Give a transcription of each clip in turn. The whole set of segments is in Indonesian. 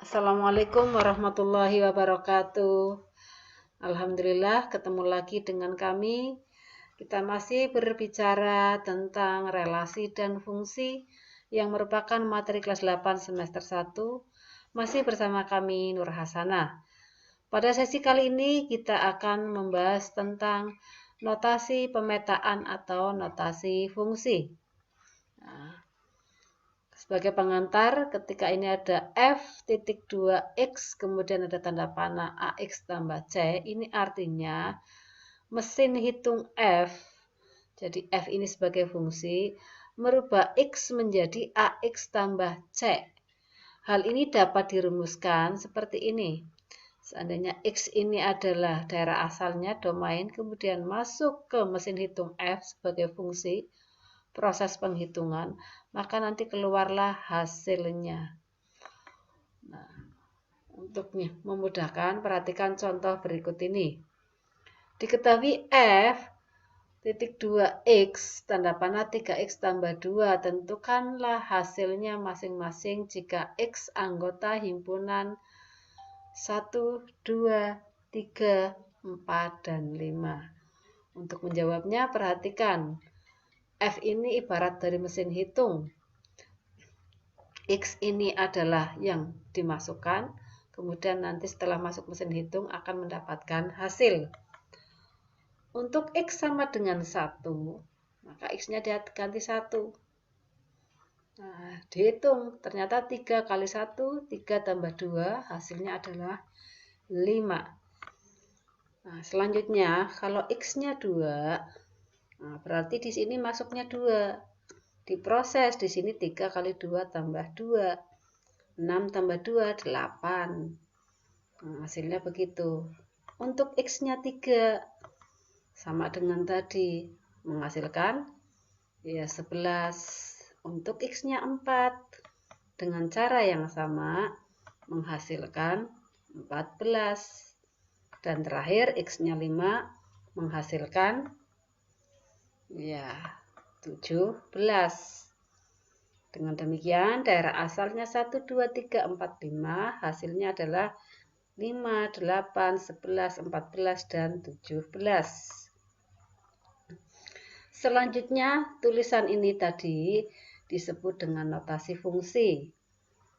Assalamualaikum warahmatullahi wabarakatuh. Alhamdulillah ketemu lagi dengan kami. Kita masih berbicara tentang relasi dan fungsi yang merupakan materi kelas 8 semester 1. Masih bersama kami Nur Hasanah. Pada sesi kali ini kita akan membahas tentang notasi pemetaan atau notasi fungsi. Sebagai pengantar, ketika ini ada f.2x, kemudian ada tanda panah ax tambah c, ini artinya mesin hitung f, jadi f ini sebagai fungsi, merubah x menjadi ax tambah c. Hal ini dapat dirumuskan seperti ini. Seandainya x ini adalah daerah asalnya, domain, kemudian masuk ke mesin hitung f sebagai fungsi, proses penghitungan, maka nanti keluarlah hasilnya. Nah, untuk memudahkan, perhatikan contoh berikut ini. Diketahui f.2x, tanda panah 3x tambah 2, tentukanlah hasilnya masing-masing jika x anggota himpunan 1, 2, 3, 4, dan 5. Untuk menjawabnya, perhatikan. F ini ibarat dari mesin hitung. X ini adalah yang dimasukkan, kemudian nanti setelah masuk mesin hitung akan mendapatkan hasil. Untuk X sama dengan 1, maka X-nya diganti 1. Nah, dihitung, ternyata 3 kali 1, 3 tambah 2, hasilnya adalah 5. Nah, selanjutnya, kalau X-nya 2, nah, berarti di sini masuknya 2. Diproses, di sini 3 kali 2 tambah 2. 6 tambah 2, 8. Nah, hasilnya begitu. Untuk X-nya 3, sama dengan tadi, menghasilkan ya 11. Untuk X-nya 4, dengan cara yang sama, menghasilkan 14. Dan terakhir, X-nya 5, menghasilkan ya 17. Dengan demikian, daerah asalnya 1, 2, 3, 4, 5, hasilnya adalah 5, 8, 11, 14, dan 17. Selanjutnya, tulisan ini tadi disebut dengan notasi fungsi.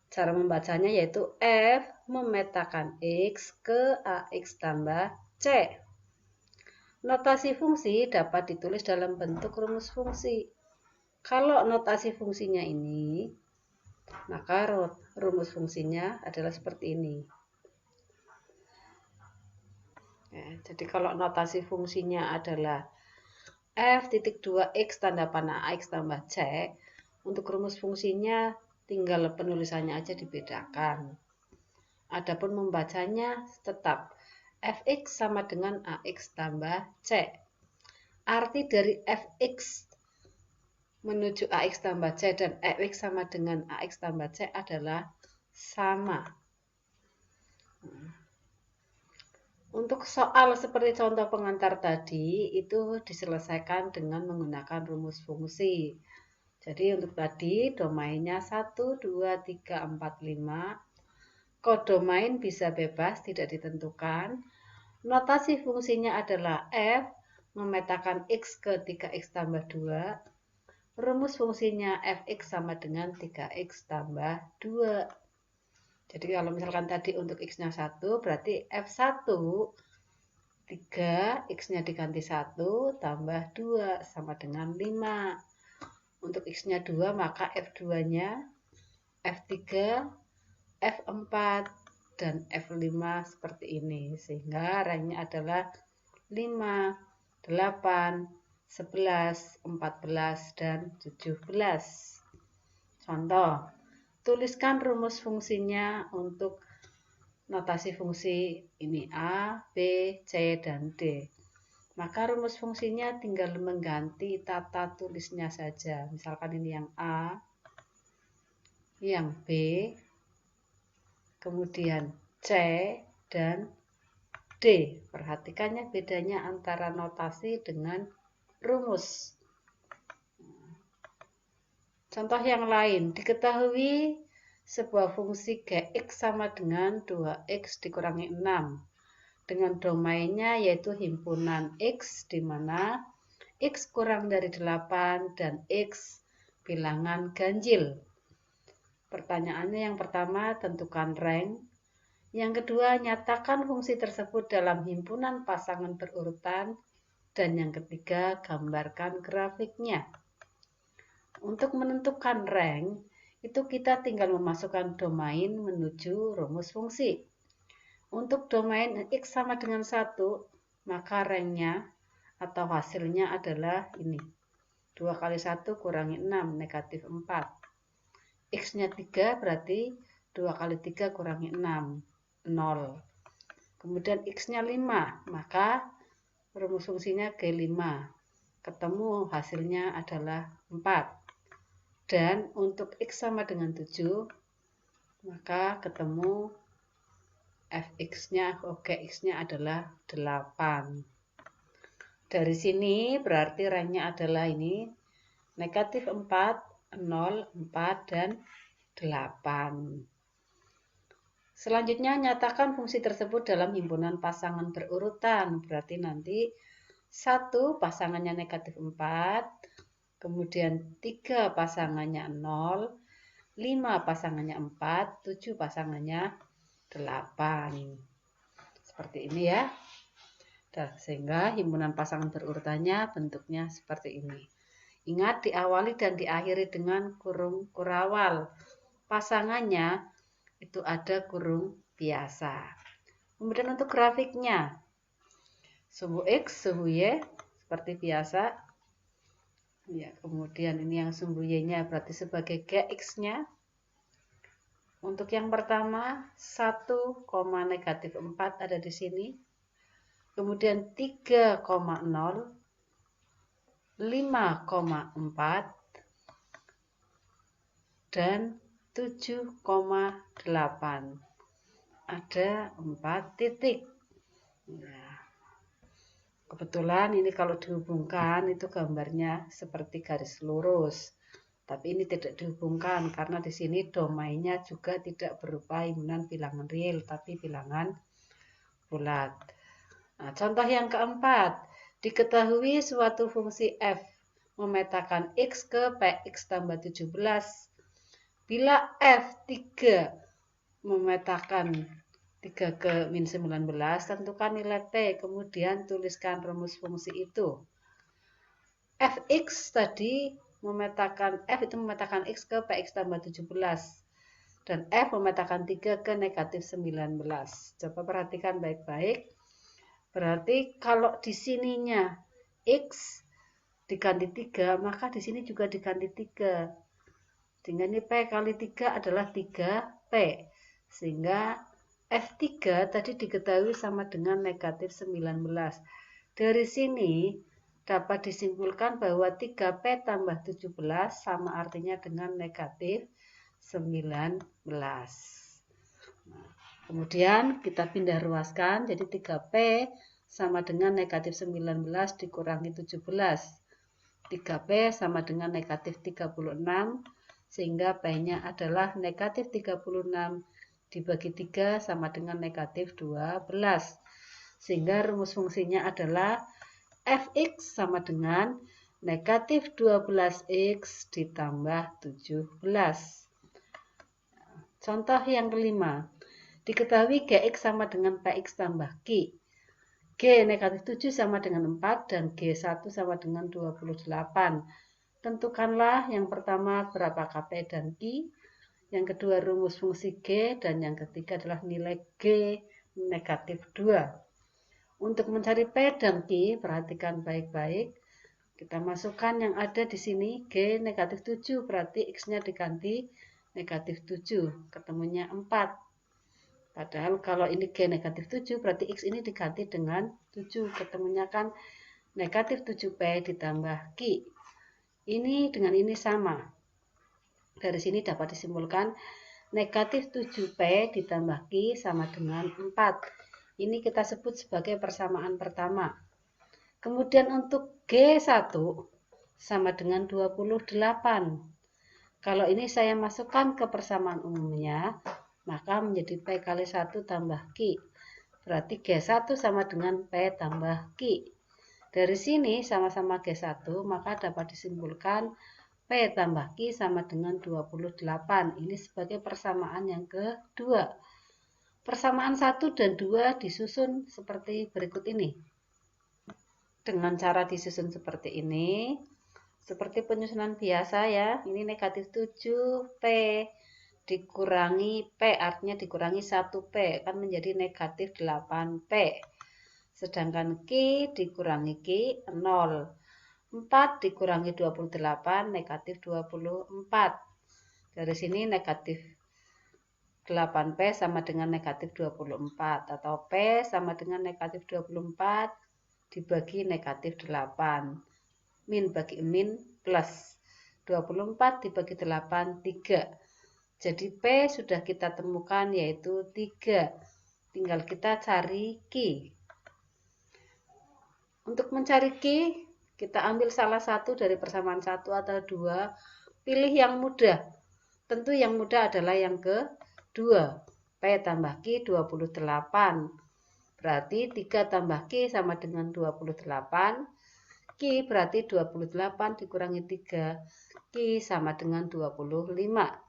Cara membacanya yaitu F memetakan X ke AX tambah C. Notasi fungsi dapat ditulis dalam bentuk rumus fungsi. Kalau notasi fungsinya ini, maka rumus fungsinya adalah seperti ini. Ya, jadi kalau notasi fungsinya adalah f.2x tanda panah ax tambah c, untuk rumus fungsinya tinggal penulisannya aja dibedakan. Adapun membacanya tetap fx sama dengan ax tambah c. Arti dari fx menuju ax tambah c dan fx sama dengan ax tambah c adalah sama. Untuk soal seperti contoh pengantar tadi, itu diselesaikan dengan menggunakan rumus fungsi. Jadi untuk tadi, domainnya 1, 2, 3, 4, 5. Kodomain bisa bebas, tidak ditentukan. Notasi fungsinya adalah F, memetakan X ke 3X tambah 2. Rumus fungsinya Fx sama dengan 3X tambah 2. Jadi kalau misalkan tadi untuk X-nya 1, berarti F1, 3, X-nya diganti 1, tambah 2, sama dengan 5. Untuk X-nya 2, maka F2-nya, F3, F4, dan F5 seperti ini. Sehingga rangnya adalah 5, 8, 11, 14, dan 17. Contoh. Tuliskan rumus fungsinya untuk notasi fungsi ini A, B, C, dan D. Maka rumus fungsinya tinggal mengganti tata tulisnya saja. Misalkan ini yang A, yang B, kemudian C, dan D. Perhatikannya bedanya antara notasi dengan rumus. Contoh yang lain, diketahui sebuah fungsi Gx sama dengan 2x dikurangi 6 dengan domainnya yaitu himpunan X di mana X kurang dari 8 dan X bilangan ganjil. Pertanyaannya yang pertama, tentukan rank. Yang kedua, nyatakan fungsi tersebut dalam himpunan pasangan berurutan. Dan yang ketiga, gambarkan grafiknya. Untuk menentukan rank, itu kita tinggal memasukkan domain menuju rumus fungsi. Untuk domain X sama dengan 1, maka ranknya atau hasilnya adalah ini. 2 kali 1 kurangi 6, negatif 4. X-nya 3 berarti 2 kali 3 kurangi 6, 0. Kemudian X-nya 5, maka rumus fungsinya G5. Ketemu hasilnya adalah 4. Dan untuk X sama dengan 7, maka ketemu Fx-nya, Gx-nya adalah 8. Dari sini berarti ranknya adalah ini, negatif 4, 0, 4, dan 8. Selanjutnya, nyatakan fungsi tersebut dalam himpunan pasangan berurutan. Berarti nanti 1 pasangannya negatif 4, kemudian 3 pasangannya 0, 5 pasangannya 4, 7 pasangannya 8. Seperti ini ya. Sehingga himpunan pasangan berurutannya bentuknya seperti ini. Ingat, diawali dan diakhiri dengan kurung kurawal. Pasangannya itu ada kurung biasa. Kemudian untuk grafiknya, sumbu X, sumbu Y seperti biasa. Ya, kemudian ini yang sumbu Y-nya berarti sebagai Gx-nya. Untuk yang pertama, 1, negatif 4 ada di sini. Kemudian 3,0, 5,4, dan 7,8. Ada 4 titik. Nah, kebetulan ini kalau dihubungkan itu gambarnya seperti garis lurus. Tapi ini tidak dihubungkan karena di sini domainnya juga tidak berupa himpunan bilangan real, tapi bilangan bulat. Nah, contoh yang keempat, diketahui suatu fungsi f memetakan x ke px tambah 17. Bila f3 memetakan 3 ke min 19, tentukan nilai t, kemudian tuliskan rumus fungsi itu. Fx tadi memetakan, f itu memetakan x ke px tambah 17. Dan f memetakan 3 ke negatif 19. Coba perhatikan baik-baik. Berarti kalau di sininya x diganti 3, maka di sini juga diganti 3. Sehingga ini P kali 3 adalah 3P. Sehingga F3 tadi diketahui sama dengan negatif 19. Dari sini dapat disimpulkan bahwa 3P tambah 17 sama artinya dengan negatif 19. Nah, kemudian kita pindah ruaskan, jadi 3P sama dengan negatif 19 dikurangi 17. 3P sama dengan negatif 36, sehingga P-nya adalah negatif 36 dibagi 3 sama dengan negatif 12. Sehingga rumus fungsinya adalah Fx sama dengan negatif 12x ditambah 17. Contoh yang kelima, diketahui Gx sama dengan Px tambah Q. G negatif 7 sama dengan 4 dan G1 sama dengan 28. Tentukanlah yang pertama berapakah P dan Q, yang kedua rumus fungsi G, dan yang ketiga adalah nilai G negatif 2. Untuk mencari P dan Q, perhatikan baik-baik. Kita masukkan yang ada di sini, G negatif 7, berarti X-nya diganti negatif 7, ketemunya 4. Padahal kalau ini G negatif 7, berarti X ini diganti dengan 7, ketemunya kan negatif 7P ditambah Q. Ini dengan ini sama. Dari sini dapat disimpulkan negatif 7P ditambah Q sama dengan 4. Ini kita sebut sebagai persamaan pertama. Kemudian untuk G1 sama dengan 28. Kalau ini saya masukkan ke persamaan umumnya, maka menjadi P kali 1 tambah Q. Berarti G1 sama dengan P tambah Q. Dari sini sama-sama G1, maka dapat disimpulkan P tambah Q sama dengan 28. Ini sebagai persamaan yang kedua. Persamaan 1 dan 2 disusun seperti berikut ini. Dengan cara disusun seperti ini, seperti penyusunan biasa ya, ini negatif 7P dikurangi P, artinya dikurangi 1P, kan menjadi negatif 8P. Sedangkan Q dikurangi Q, 0. 4 dikurangi 28, negatif 24. Dari sini negatif 8P sama dengan negatif 24, atau P sama dengan negatif 24 dibagi negatif 8. Min bagi min plus 24 dibagi 8, 3. Jadi P sudah kita temukan yaitu 3. Tinggal kita cari Q. Untuk mencari Q, kita ambil salah satu dari persamaan 1 atau 2. Pilih yang mudah. Tentu yang mudah adalah yang kedua. P tambah Q 28. Berarti 3 tambah Q sama dengan 28. Q berarti 28 dikurangi 3. Q sama dengan 25.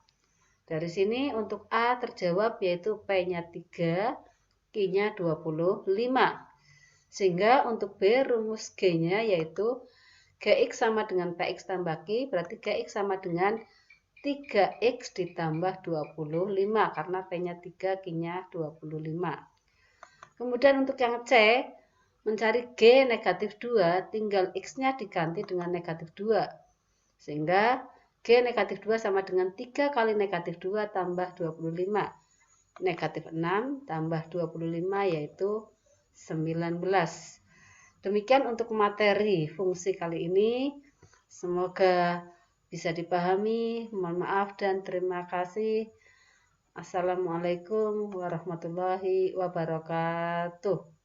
Dari sini untuk A terjawab yaitu P-nya 3, Q-nya 25. Sehingga untuk B rumus G-nya yaitu Gx sama dengan Px tambah Q, berarti Gx sama dengan 3x ditambah 25 karena P-nya 3, Q-nya 25. Kemudian untuk yang C, mencari G negatif 2, tinggal X-nya diganti dengan negatif 2. Sehingga G negatif 2 sama dengan 3 kali negatif 2 tambah 25. Negatif 6 tambah 25 yaitu 19. Demikian untuk materi fungsi kali ini. Semoga bisa dipahami. Mohon maaf dan terima kasih. Assalamualaikum warahmatullahi wabarakatuh.